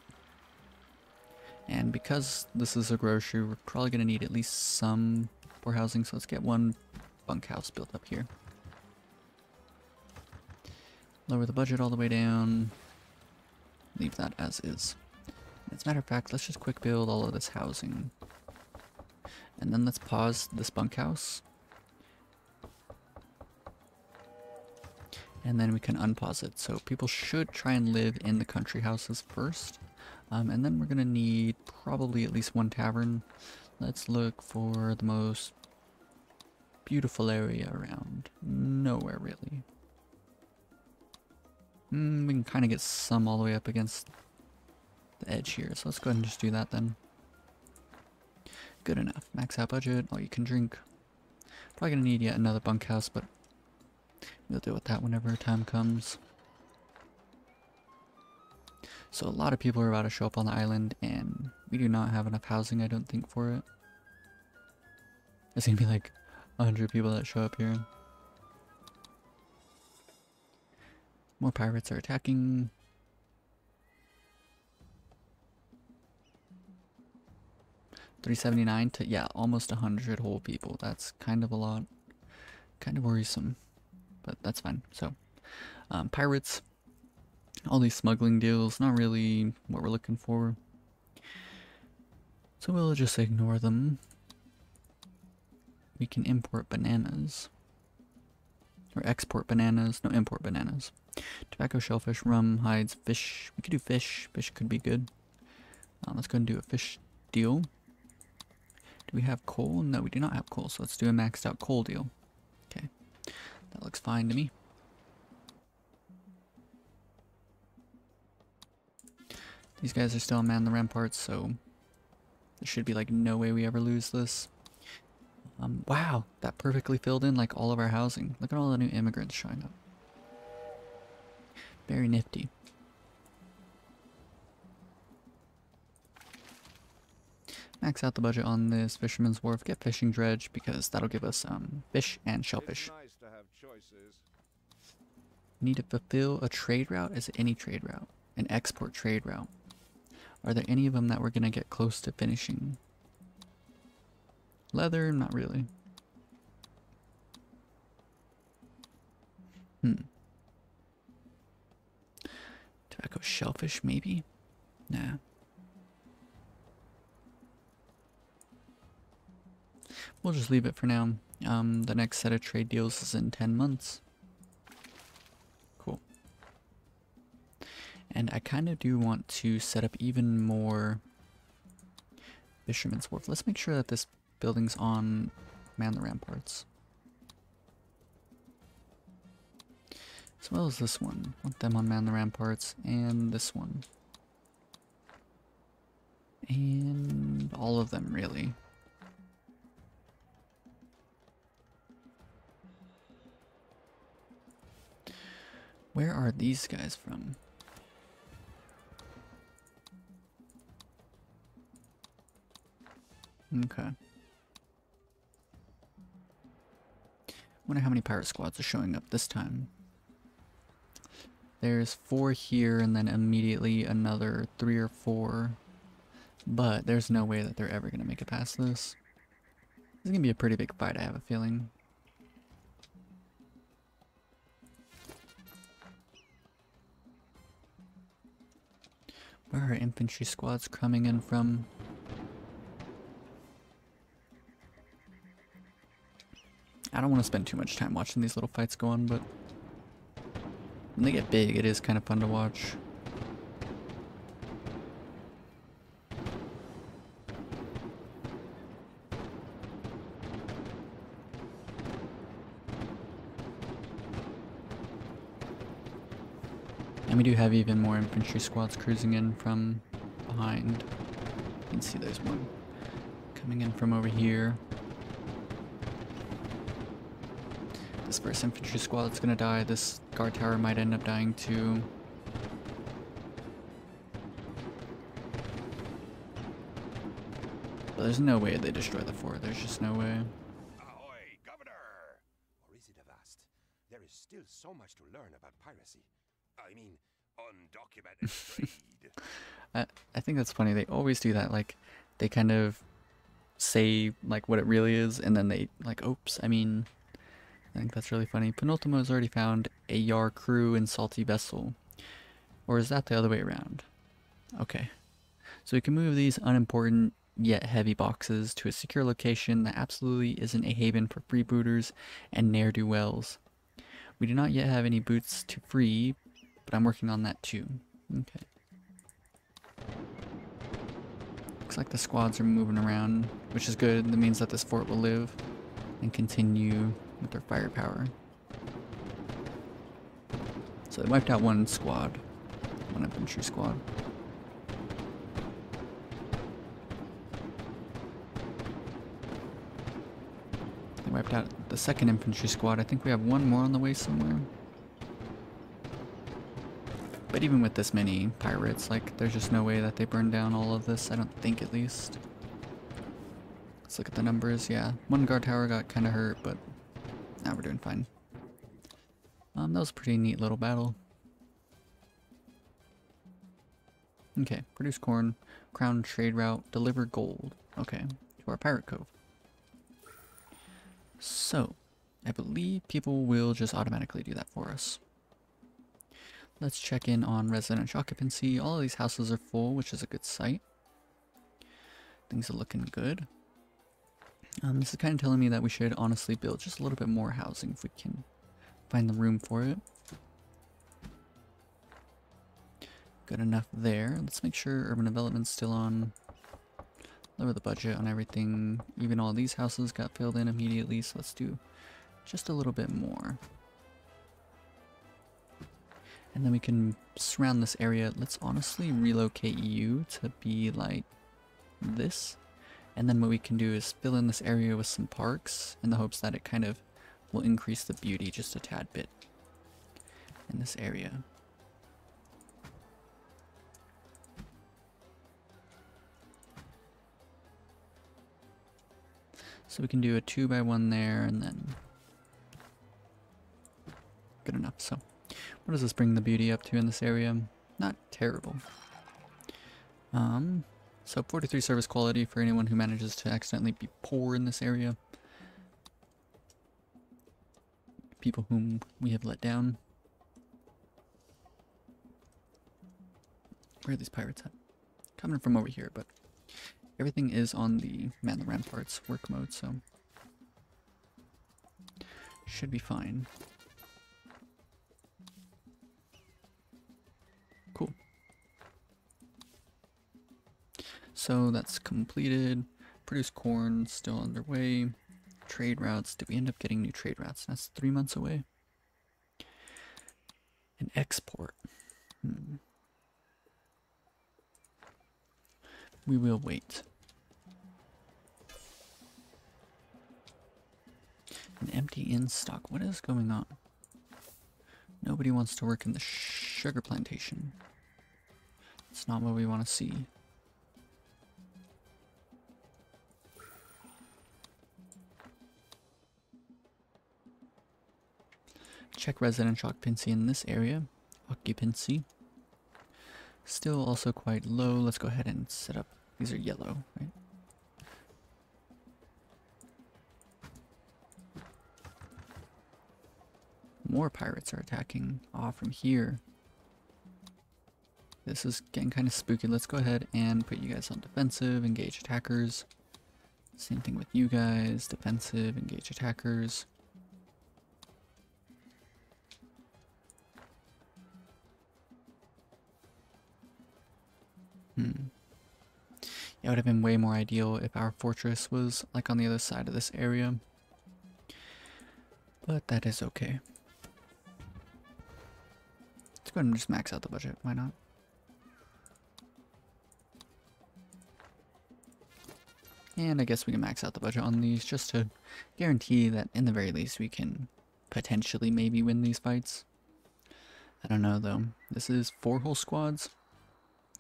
And because this is a grocery, we're probably going to need at least some for housing. So let's get one bunkhouse built up here. Lower the budget all the way down. Leave that as is. As a matter of fact, let's just quick build all of this housing. And then let's pause this bunkhouse. And then we can unpause it. So people should try and live in the country houses first. And then we're going to need probably at least one tavern. Let's look for the most beautiful area around. Nowhere really. We can kind of get some all the way up against the edge here, so let's go ahead and just do that then. Good enough. Max out budget, all you can drink. Probably gonna need yet another bunkhouse, but we'll deal with that whenever time comes. So a lot of people are about to show up on the island, and we do not have enough housing, I don't think, for it. There's gonna be like 100 people that show up here. More pirates are attacking. $379 to, yeah, almost 100 whole people. That's kind of a lot. Kind of worrisome. But that's fine. So, pirates. All these smuggling deals. Not really what we're looking for. So we'll just ignore them. We can import bananas. Or export bananas. No, import bananas. Tobacco, shellfish, rum, hides, fish. We could do fish. Fish could be good. Let's go and do a fish deal. Do we have coal? No, we do not have coal, so let's do a maxed out coal deal. Okay, that looks fine to me. These guys are still man the ramparts, so there should be like no way we ever lose this. Wow, that perfectly filled in like all of our housing. Look at all the new immigrants showing up. Very nifty. Max out the budget on this fisherman's wharf. Get fishing dredge because that'll give us fish and shellfish. Nice to have choices. Need to fulfill a trade route? Is it any trade route? An export trade route. Are there any of them that we're gonna get close to finishing? Leather? Not really. Tobacco shellfish maybe? Nah. We'll just leave it for now. The next set of trade deals is in 10 months. Cool. And I kind of do want to set up even more Fisherman's Wharf. Let's make sure that this building's on Man the Ramparts. As well as this one. Want them on man the ramparts, and this one. And all of them, really. Where are these guys from? Okay. Wonder how many pirate squads are showing up this time. There's 4 here and then immediately another 3 or 4. But there's no way that they're ever going to make it past this. This is going to be a pretty big fight, I have a feeling. Where are infantry squads coming in from? I don't want to spend too much time watching these little fights go on, but when they get big, it is kind of fun to watch. And we do have even more infantry squads cruising in from behind. You can see there's one coming in from over here. This first infantry squad's gonna die. This guard tower might end up dying too. But there's no way they destroy the fort. There's just no way. Ahoy, Governor! Or is it a vast? There is still so much to learn about piracy. I mean, undocumented trade. I think that's funny. They always do that. Like, they kind of say like what it really is, and then they like, oops. I mean, I think that's really funny. Penultimo has already found a Yar crew and salty vessel. Or is that the other way around? Okay. So we can move these unimportant yet heavy boxes to a secure location that absolutely isn't a haven for freebooters and ne'er-do-wells. We do not yet have any boots to free, but I'm working on that too. Okay. Looks like the squads are moving around, which is good. That means that this fort will live and continue with their firepower. So they wiped out one squad, one infantry squad. They wiped out the second infantry squad. I think we have one more on the way somewhere. But even with this many pirates, like, there's just no way that they burn down all of this. I don't think, at least. Let's look at the numbers. Yeah, one guard tower got kind of hurt, but now we're doing fine. That was a pretty neat little battle. Okay, produce corn, crown trade route, deliver gold. Okay, to our pirate cove. So, I believe people will just automatically do that for us. Let's check in on residential occupancy. All of these houses are full, which is a good sight. Things are looking good. This is kind of telling me that we should honestly build just a little bit more housing if we can find the room for it. Good enough there. Let's make sure urban development's still on. Lower the budget on everything. Even all these houses got filled in immediately, so let's do just a little bit more. And then we can surround this area. Let's honestly relocate you to be like this. And then what we can do is fill in this area with some parks in the hopes that it kind of will increase the beauty just a tad bit in this area. So we can do a 2x1 there and then good enough. So what does this bring the beauty up to in this area? Not terrible. So 43 service quality for anyone who manages to accidentally be poor in this area. People whom we have let down. Where are these pirates at? Coming from over here, but everything is on the man the ramparts work mode, so should be fine. Cool. So that's completed. Produce corn, still underway. Trade routes. Did we end up getting new trade routes? That's 3 months away. And export. We will wait. An empty in stock. What is going on? Nobody wants to work in the sugar plantation. It's not what we want to see. Check residential occupancy in this area. Occupancy. Still also quite low. Let's go ahead and set up. These are yellow, right? More pirates are attacking off from here. This is getting kind of spooky. Let's go ahead and put you guys on defensive, engage attackers. Same thing with you guys, defensive, engage attackers. Yeah, it would have been way more ideal if our fortress was like on the other side of this area. But that is okay. Let's go ahead and just max out the budget, why not? And I guess we can max out the budget on these just to guarantee that in the very least we can potentially maybe win these fights. I don't know though. This is 4 whole squads.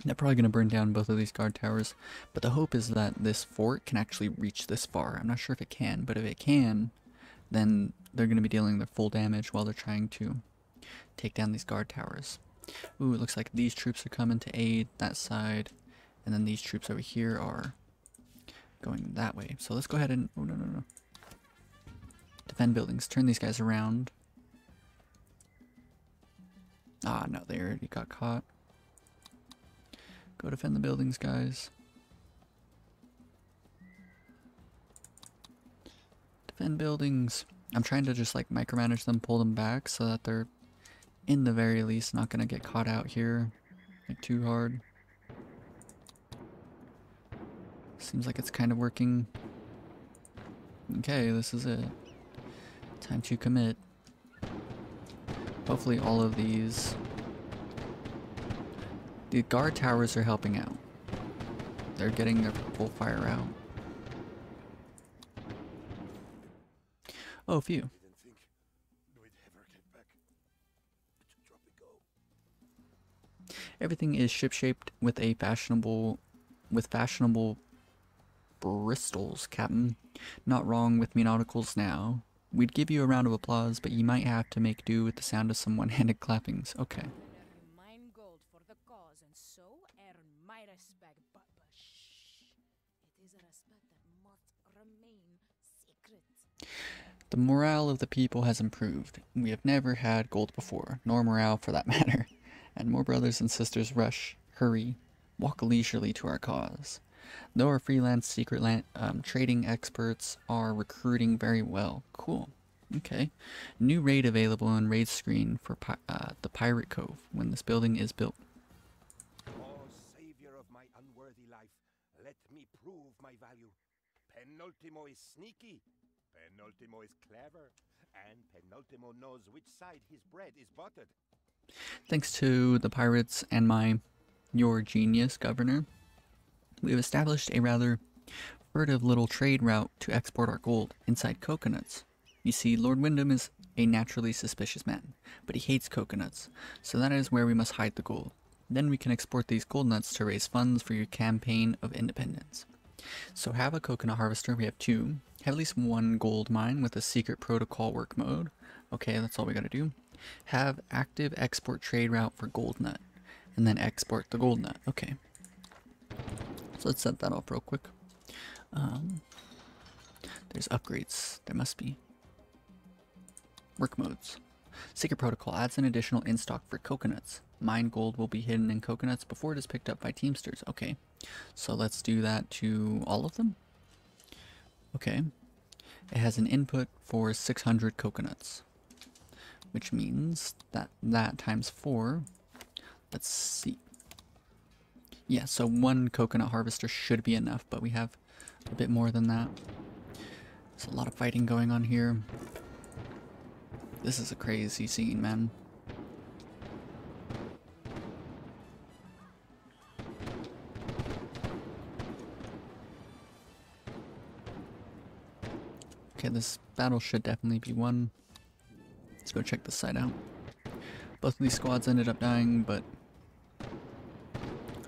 They're probably going to burn down both of these guard towers, but the hope is that this fort can actually reach this far. I'm not sure if it can, but if it can, then they're going to be dealing their full damage while they're trying to take down these guard towers. Ooh, it looks like these troops are coming to aid that side, and then these troops over here are going that way. So let's go ahead and... oh, no. Defend buildings. Turn these guys around. Ah, no, they already got caught. Go defend the buildings, guys. Defend buildings. I'm trying to just like micromanage them, pull them back so that they're in the very least not gonna get caught out here like too hard. Seems like it's kind of working. Okay, this is it. Time to commit. Hopefully all of these... the guard towers are helping out. They're getting their full fire out. Oh, phew. Didn't think we'd ever get back to Tropico. Everything is ship-shaped with fashionable Bristols, Captain. Not wrong with me nauticals now. We'd give you a round of applause, but you might have to make do with the sound of some one-handed clappings. Okay. Mine gold for the cause, and so earn my respect. But shh, it is a respect that must remain secret. The morale of the people has improved. We have never had gold before, nor morale for that matter. And more brothers and sisters rush, hurry, walk leisurely to our cause. Though our freelance secret trading experts are recruiting very well. Cool. Okay. New raid available in raid screen for the Pirate Cove when this building is built. Oh, savior of my unworthy life, let me prove my value. Penultimo is sneaky, Penultimo is clever, and Penultimo knows which side his bread is buttered. Thanks to the pirates and your genius, Governor, we have established a rather furtive little trade route to export our gold inside coconuts. You see, Lord Wyndham is a naturally suspicious man, but he hates coconuts, so that is where we must hide the gold. Then we can export these gold nuts to raise funds for your campaign of independence. So have a coconut harvester, we have 2. Have at least 1 gold mine with a secret protocol work mode. Okay, that's all we gotta do. Have active export trade route for gold nut, and then export the gold nut. Okay. So let's set that up real quick. There's upgrades. There must be. Work modes. Secret protocol adds an additional in-stock for coconuts. Mine gold will be hidden in coconuts before it is picked up by teamsters. Okay. So let's do that to all of them. Okay. It has an input for 600 coconuts. Which means that times 4. Let's see. Yeah, so 1 coconut harvester should be enough, but we have a bit more than that. There's a lot of fighting going on here. This is a crazy scene, man. Okay, this battle should definitely be won. Let's go check this side out. Both of these squads ended up dying, but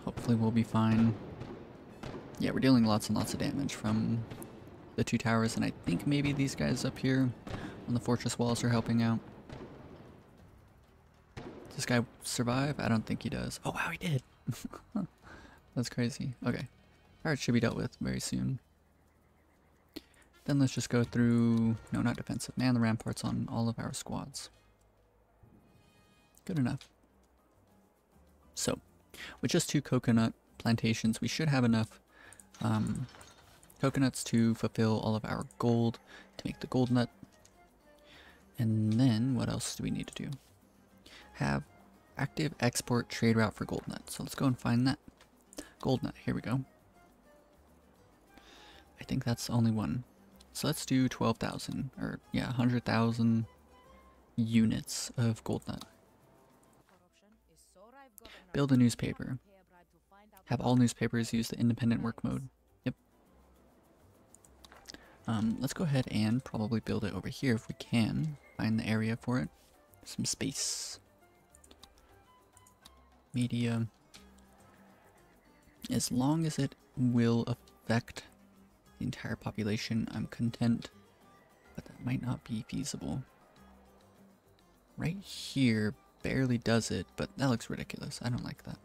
hopefully we'll be fine. Yeah, we're dealing lots and lots of damage from the two towers, and I think maybe these guys up here on the fortress walls are helping out. Does this guy survive? I don't think he does. Oh wow, he did! That's crazy. Okay. Alright, should be dealt with very soon. Then let's just go through... No, not defensive. Man the ramparts on all of our squads. Good enough. So, with just 2 coconut plantations, we should have enough coconuts to fulfill all of our gold, to make the gold nut. And then, what else do we need to do? Have active export trade route for gold nut. So let's go and find that. Gold nut, here we go. I think that's the only one. So let's do 12,000, or yeah, 100,000 units of gold nut. Build a newspaper. Have all newspapers use the independent work mode. Yep. Let's go ahead and probably build it over here if we can. Find the area for it. Some space. Media. As long as it will affect the entire population, I'm content. But that might not be feasible. Right here barely does it, but that looks ridiculous. I don't like that.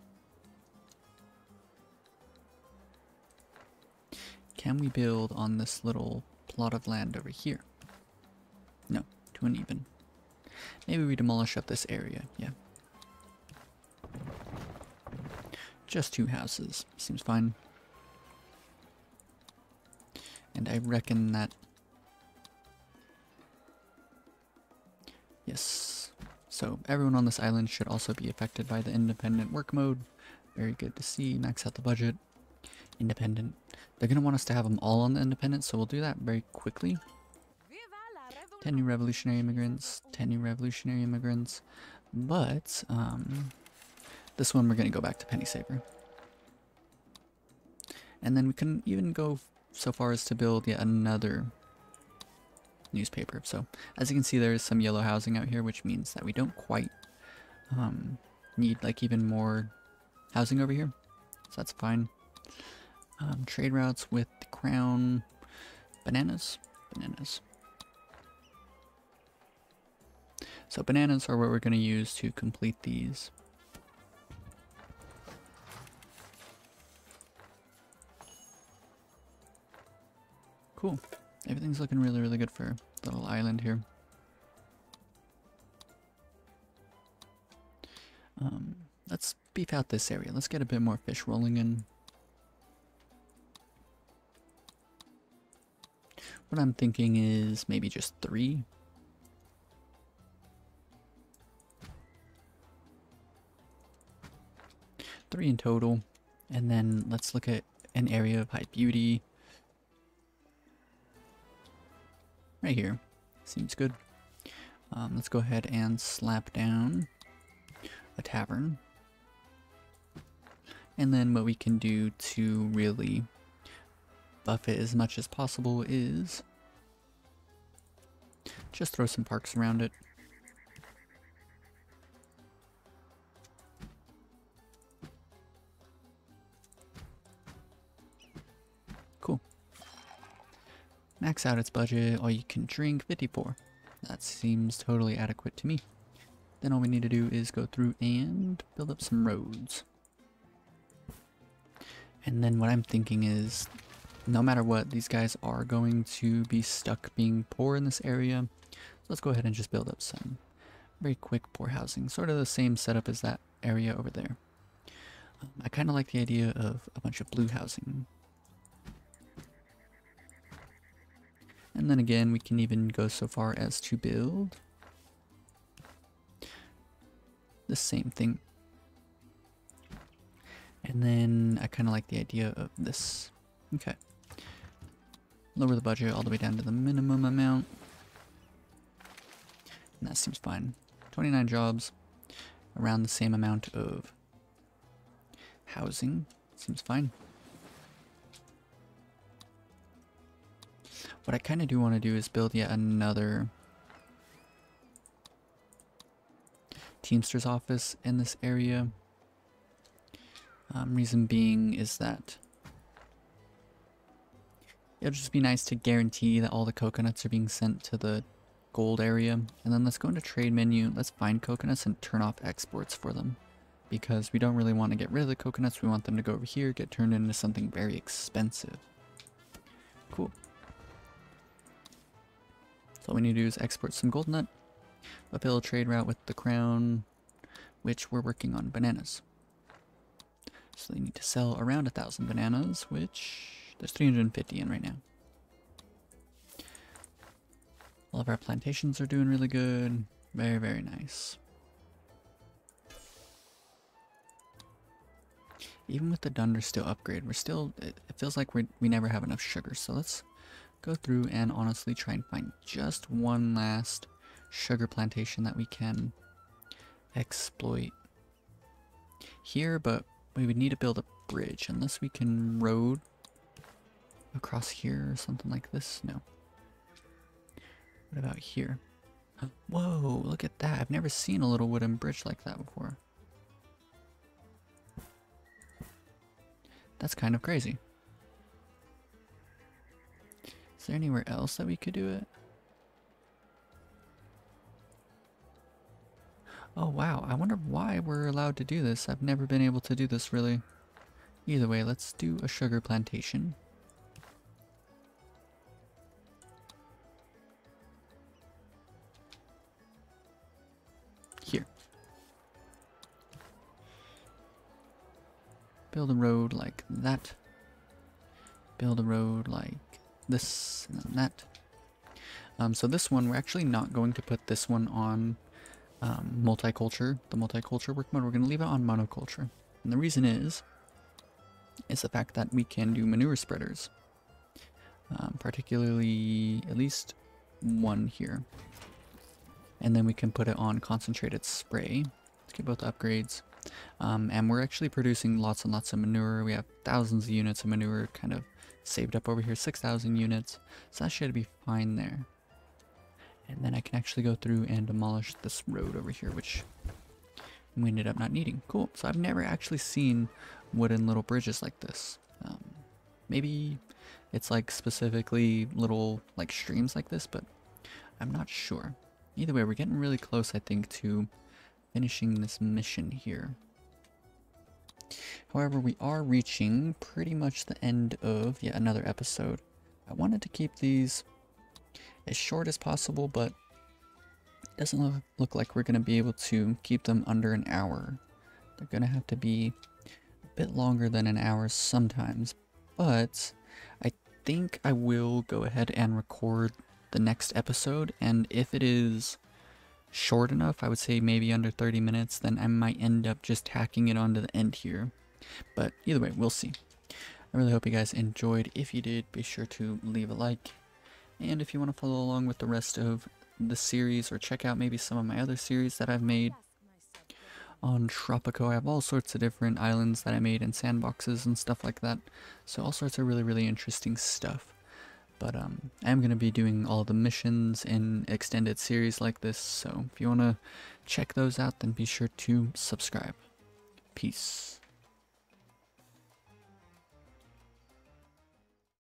Can we build on this little plot of land over here? No, too uneven. Maybe we demolish up this area, yeah. Just 2 houses, seems fine. And I reckon that... Yes. So everyone on this island should also be affected by the independent work mode. Very good to see. Max out the budget. Independent. They're going to want us to have them all on the independent, so we'll do that very quickly. 10 new revolutionary immigrants. 10 new revolutionary immigrants. But, this one we're going to go back to Penny Saver. And then we can even go so far as to build yet another newspaper. So, as you can see, there is some yellow housing out here, which means that we don't quite need like even more housing over here. So that's fine. Trade routes with the crown. Bananas. Bananas. So bananas are what we're going to use to complete these. Cool. Everything's looking really, really good for a little island here. Let's beef out this area. Let's get a bit more fish rolling in. What I'm thinking is maybe just 3. Three in total. And then let's look at an area of high beauty. Right here. Seems good. Let's go ahead and slap down a tavern. And then what we can do to really buff it as much as possible is just throw some parks around it. Cool. Max out its budget, all you can drink, 54. That seems totally adequate to me. Then all we need to do is go through and build up some roads. And then what I'm thinking is, no matter what, these guys are going to be stuck being poor in this area. So let's go ahead and just build up some very quick poor housing. Sort of the same setup as that area over there. I kind of like the idea of a bunch of blue housing. And then again, we can even go so far as to build the same thing. And then I kind of like the idea of this. Okay. Lower the budget all the way down to the minimum amount. And that seems fine. 29 jobs. Around the same amount of housing. Seems fine. What I kind of do want to do is build yet another Teamster's office in this area. Reason being is that it'll just be nice to guarantee that all the coconuts are being sent to the gold area. And then let's go into trade menu, let's find coconuts and turn off exports for them. Because we don't really want to get rid of the coconuts, we want them to go over here, get turned into something very expensive. Cool. So all we need to do is export some gold nut, fulfill a trade route with the crown, which we're working on bananas. So they need to sell around 1,000 bananas, which there's 350 in right now. All of our plantations are doing really good. Very, very nice. Even with the Dunder still upgrade, we're still, it feels like we never have enough sugar. So let's go through and honestly try and find just one last sugar plantation that we can exploit here, but we would need to build a bridge unless we can road across here or something like this. No. What about here? Whoa, look at that. I've never seen a little wooden bridge like that before. That's kind of crazy. Is there anywhere else that we could do it? Oh wow, I wonder why we're allowed to do this. I've never been able to do this really. Either way, let's do a sugar plantation. Here. Build a road like that. Build a road like this and then that. So this one, we're actually not going to put this one on multiculture, the multiculture work mode. We're going to leave it on monoculture. And the reason is the fact that we can do manure spreaders. Particularly at least one here. And then we can put it on concentrated spray. Let's get both upgrades. And we're actually producing lots and lots of manure. We have thousands of units of manure kind of saved up over here, 6,000 units. So that should be fine there. And then I can actually go through and demolish this road over here, which we ended up not needing. Cool. So I've never actually seen wooden little bridges like this. Maybe it's like specifically little like streams like this, but I'm not sure. Either way, we're getting really close, I think, to finishing this mission here. However, we are reaching pretty much the end of yet another episode. I wanted to keep these as short as possible, but it doesn't look like we're going to be able to keep them under an hour. They're going to have to be a bit longer than an hour sometimes, but I think I will go ahead and record the next episode, and if it is short enough, I would say maybe under 30 minutes, then I might end up just tacking it onto the end here. But either way, we'll see. I really hope you guys enjoyed. If you did, be sure to leave a like. And if you want to follow along with the rest of the series or check out maybe some of my other series that I've made on Tropico, I have all sorts of different islands that I made and sandboxes and stuff like that. So all sorts of really, really interesting stuff. But I am going to be doing all the missions in extended series like this. So if you want to check those out, then be sure to subscribe. Peace.